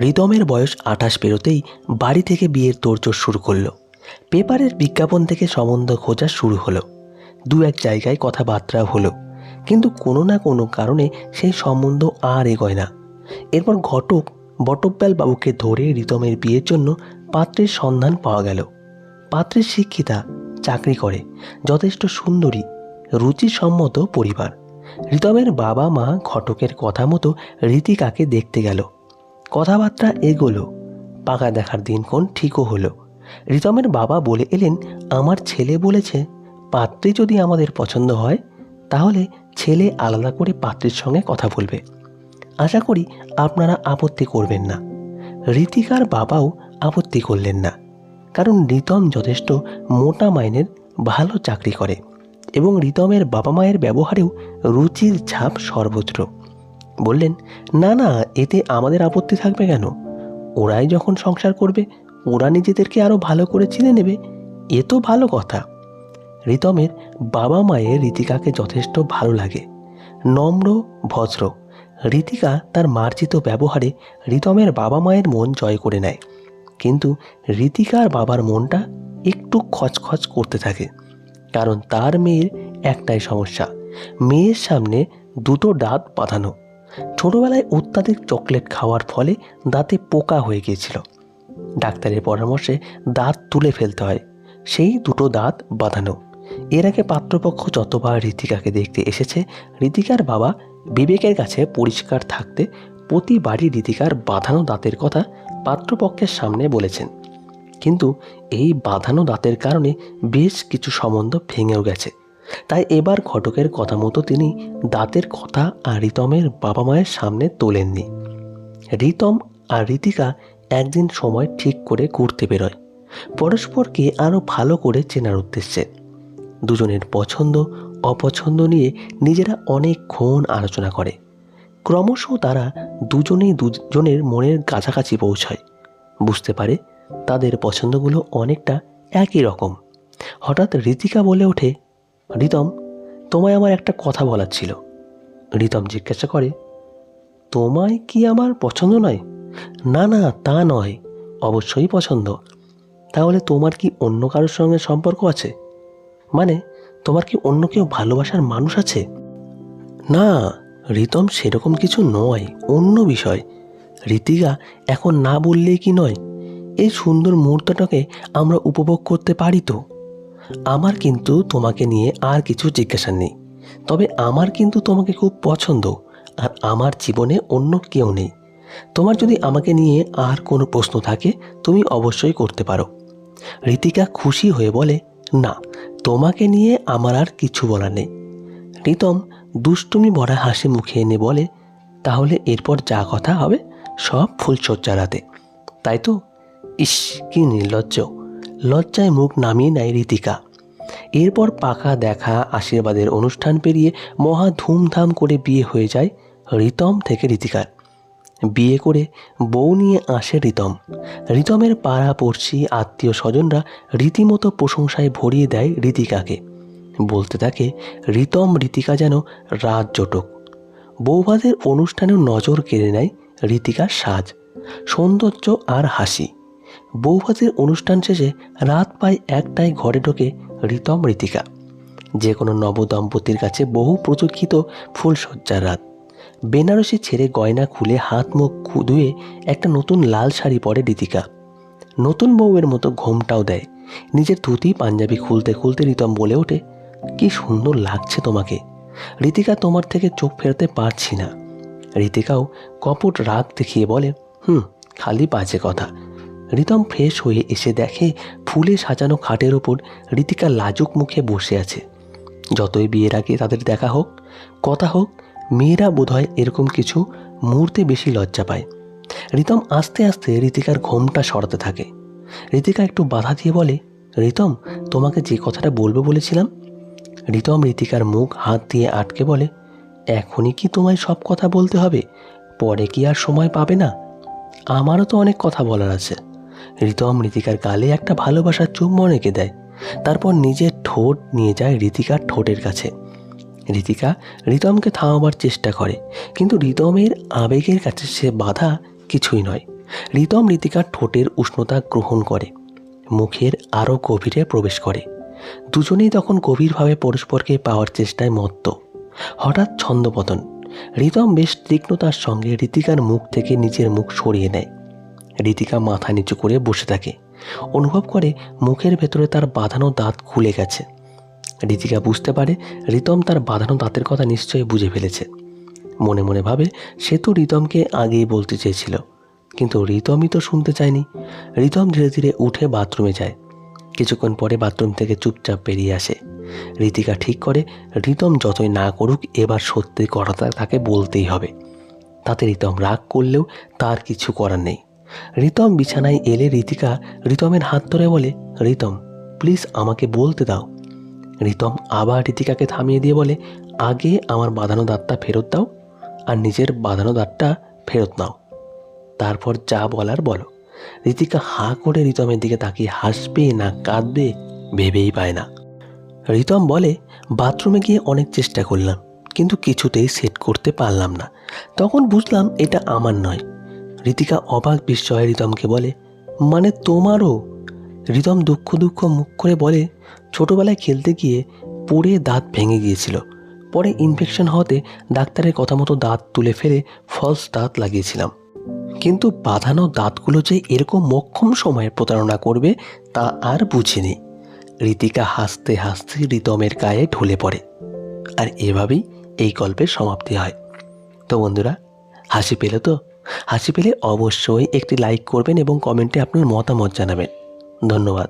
রিতমের বয়স 28 পেরোতেই বাড়ি থেকে বিয়ের তোড়জোড় শুরু করলো। পেপারের বিজ্ঞাপন থেকে সম্বন্ধ খোঁজা শুরু হলো। দু এক জায়গায় কথাবার্তা হলো, কিন্তু কোনো না কোনো কারণে সেই সম্বন্ধ আর এগোয় না। এরপর ঘটক বটব্যাল বাবুকে ধরে রিতমের বিয়ের জন্য পাত্রের সন্ধান পাওয়া গেল। পাত্রের শিক্ষিতা, চাকরি করে, যথেষ্ট সুন্দরী, রুচিসম্মত পরিবার। রিতমের বাবা মা ঘটকের কথা মতো রীতিকাকে দেখতে গেল। কথাবার্তা এগোলো, পাকা দেখার দিনক্ষণ ঠিকও হলো। রিতমের বাবা বলে এলেন, আমার ছেলে বলেছে পাত্রী যদি আমাদের পছন্দ হয় তাহলে ছেলে আলাদা করে পাত্রীর সঙ্গে কথা বলবে। আশা করি আপনারা আপত্তি করবেন না। রীতিকার বাবাও আপত্তি করলেন না, কারণ রিতম যথেষ্ট মোটা মাইনের ভালো চাকরি করে এবং রিতমের বাবা মায়ের ব্যবহারেও রুচির ছাপ সর্বত্র। বললেন, না না, এতে আমাদের আপত্তি থাকবে কেন? ওরাই যখন সংসার করবে ওরা নিজেদেরকে আরও ভালো করে চিনে নেবে, এ তো ভালো কথা। রিতমের বাবা মায়ের রীতিকাকে যথেষ্ট ভালো লাগে, নম্র, ভদ্র। রীতিকা তার মার্জিত ব্যবহারে রিতমের বাবা মায়ের মন জয় করে নেয়, কিন্তু রীতিকার বাবার মনটা একটু খচখচ করতে থাকে, কারণ তার মেয়ের একটাই সমস্যা, মেয়ের সামনে দুটো দাঁত বাঁধানো। ছোটবেলায় অত্যাধিক চকলেট খাওয়ার ফলে দাঁতে পোকা হয়ে গিয়েছিল। ডাক্তারের পরামর্শে দাঁত তুলে ফেলতে হয়, সেই দুটো দাঁত বাঁধানো। এর আগে পাত্রপক্ষ যতবার রীতিকাকে দেখতে এসেছে, রীতিকার বাবা বিবেকের কাছে পরিষ্কার থাকতে প্রতিবারই রীতিকার বাঁধানো দাঁতের কথা পাত্রপক্ষের সামনে বলেছেন, কিন্তু এই বাঁধানো দাঁতের কারণে বেশ কিছু সম্বন্ধ ভেঙেও গেছে। তাই এবার ঘটকের কথা মতো তিনি দাঁতের কথা আর রিতমের বাবা মায়ের সামনে তোলেননি। রিতম আর রীতিকা একদিন সময় ঠিক করে ঘুরতে বেরোয়, পরস্পরকে আরও ভালো করে চেনার উদ্দেশ্যে। দুজনের পছন্দ অপছন্দ নিয়ে নিজেরা অনেকক্ষণ আলোচনা করে। ক্রমশ তারা দুজনেই দুজনের মনের কাছাকাছি পৌঁছায়, বুঝতে পারে তাদের পছন্দগুলো অনেকটা একই রকম। হঠাৎ রীতিকা বলে ওঠে, রিতম, তোমায় আমার একটা কথা বলার ছিল। রিতম জিজ্ঞাসা করে, তোমায় কি আমার পছন্দ নয়? না না, তা নয়, অবশ্যই পছন্দ। তাহলে তোমার কি অন্য কারোর সঙ্গে সম্পর্ক আছে? মানে তোমার কি অন্য কেউ ভালোবাসার মানুষ আছে? না রিতম, সেরকম কিছু নয়, অন্য বিষয়। রীতিকা এখন না বললেই কি নয়, এই সুন্দর মুহূর্তটাকে আমরা উপভোগ করতে পারি তো। আমার কিন্তু তোমাকে নিয়ে আর কিছু জিজ্ঞাসা নেই, তবে আমার কিন্তু তোমাকে খুব পছন্দ, আর আমার জীবনে অন্য কেউ নেই। তোমার যদি আমাকে নিয়ে আর কোনো প্রশ্ন থাকে তুমি অবশ্যই করতে পারো। রীতিকা খুশি হয়ে বলে, না, তোমাকে নিয়ে আমার আর কিছু বলার নেই। রিতম দুষ্টুমি ভরা হাসি মুখে এনে বলে, তাহলে এরপর যা কথা হবে সব ফুলশয্যা রাতে, তাই তো? ইস, কি নির্লজ্জ! লজ্জায় মুখ নামিয়ে নেয় রীতিকা। এরপর পাকা দেখা আশীর্বাদের অনুষ্ঠান পেরিয়ে মহা ধুমধাম করে বিয়ে হয়ে যায় রিতম থেকে রীতিকার। বিয়ে করে বউ নিয়ে আসে রিতম। রিতমের পাড়া পড়শি আত্মীয় স্বজনরা রীতিমতো প্রশংসায় ভরিয়ে দেয় রীতিকাকে। বলতে থাকে, রিতম রীতিকা যেন রাত জটক। বৌভাতের অনুষ্ঠানেও নজর কেড়ে নেয় রীতিকার সাজ, সৌন্দর্য আর হাসি। বৌভাতের অনুষ্ঠান শেষে রাত প্রায় একটায় ঘরে ঢোকে রিতম রীতিকা। যে কোনো নবদম্পতির কাছে বহু প্রতীক্ষিত ফুলশয্যার রাত। বেনারসি ছেড়ে গয়না খুলে হাত মুখ ধুয়ে একটা নতুন লাল শাড়ি পরে রীতিকা। নতুন বউয়ের মতো ঘোমটাও দেয়। নিজের ধুতি পাঞ্জাবি খুলতে খুলতে রিতম বলে ওঠে, কি সুন্দর লাগছে তোমাকে। রীতিকা, তোমার থেকে চোখ ফেরাতে পারছি না। রীতিকাও কপট রাগ দেখিয়ে বলে, খালি বাজে কথা। রিতম ফ্রেশ হয়ে এসে দেখে ফুলে সাজানো খাটের ওপর রীতিকা লাজুক মুখে বসে আছে। যতই বিয়ের আগে তাদের দেখা হোক, কথা হোক, মেয়েরা বোধহয় এরকম কিছু মুহূর্তে বেশি লজ্জা পায়। রিতম আস্তে আস্তে রীতিকার ঘোমটা সরাতে থাকে। রীতিকা একটু বাধা দিয়ে বলে, রিতম, তোমাকে যে কথাটা বলবো বলেছিলাম। রিতম রীতিকার মুখ হাত দিয়ে আটকে বলে, এখনই কি তোমায় সব কথা বলতে হবে? পরে কি আর সময় পাবে না? আমারও তো অনেক কথা বলার আছে। রিতম রীতিকার গালে একটা ভালোবাসার চুম্বন এঁকে দেয়, তারপর নিজের ঠোঁট নিয়ে যায় রীতিকার ঠোঁটের কাছে। রীতিকা রিতমকে থামাবার চেষ্টা করে, কিন্তু রিতমের আবেগের কাছে সে বাধা কিছুই নয়। রিতম ঋতিকার ঠোঁটের উষ্ণতা গ্রহণ করে, মুখের আরও গভীরে প্রবেশ করে। দুজনেই তখন গভীরভাবে পরস্পরকে পাওয়ার চেষ্টায় মত্ত। হঠাৎ ছন্দপতন। রিতম বেশ তীক্ষ্ণতার সঙ্গে ঋতিকার মুখ থেকে নিজের মুখ সরিয়ে নেয়। ঋতিকা মাথা নিচু করে বসে থাকে, অনুভব করে মুখের ভেতরে তার বাঁধানো দাঁত খুলে গেছে। ঋতিকা বুঝতে পারে রিতম তার বাঁধানো দাঁতের কথা নিশ্চয়ই বুঝে ফেলেছে। মনে মনে ভাবে সে তো রিতমকে আগেই বলতে চেয়েছিল, কিন্তু রিতমই তো শুনতে চায়নি। রিতম ধীরে ধীরে উঠে বাথরুমে যায়। কিছুক্ষণ পরে বাথরুম থেকে চুপচাপ বেরিয়ে আসে। ঋতিকা ঠিক করে রিতম যতই না করুক এবার সত্যি কথাটা তাকে বলতেই হবে। তাতে রিতম রাগ করলেও তার কিছু করার নেই। রিতম বিছানায় এলে ঋতিকা রিতমের হাত ধরে বলে, রিতম প্লিজ আমাকে বলতে দাও। রিতম আবার ঋতিকাকে থামিয়ে দিয়ে বলে, আগে আমার বাঁধানো দাঁতটা ফেরত দাও আর নিজের বাঁধানো দাঁতটা ফেরত নাও, তারপর যা বলার বলো। ঋতিকা হাঁ করে রিতমের দিকে তাকিয়ে হাসবে না কাঁদবে ভেবেই পায় না। রিতম বলে, বাথরুমে গিয়ে অনেক চেষ্টা করলাম, কিন্তু কিছুতেই সেট করতে পারলাম না। তখন বুঝলাম এটা আমার নয়। ঋতিকা অবাক বিস্ময়ে রিতমকে বলে, মানে তোমারও? রিতম দুঃখ দুঃখ মুখ করে বলে, ছোটবেলায় খেলতে গিয়ে পড়ে দাঁত ভেঙে গিয়েছিল। পরে ইনফেকশন হতে ডাক্তারের কথা মতো দাঁত তুলে ফেলে ফলস দাঁত লাগিয়েছিলাম, কিন্তু বাঁধানো দাঁতগুলো যে এরকম মোক্ষম সময়ে প্রতারণা করবে তা আর বুঝিনি। ঋতিকা হাসতে হাসতে রিতমের গায়ে ঢলে পড়ে। আর এভাবেই এই গল্পের সমাপ্তি হয়। তো বন্ধুরা, হাসি পেলে তো? হাসি পেলে অবশ্যই একটি লাইক করবেন এবং কমেন্টে আপনার মতামত জানাবেন। ধন্যবাদ।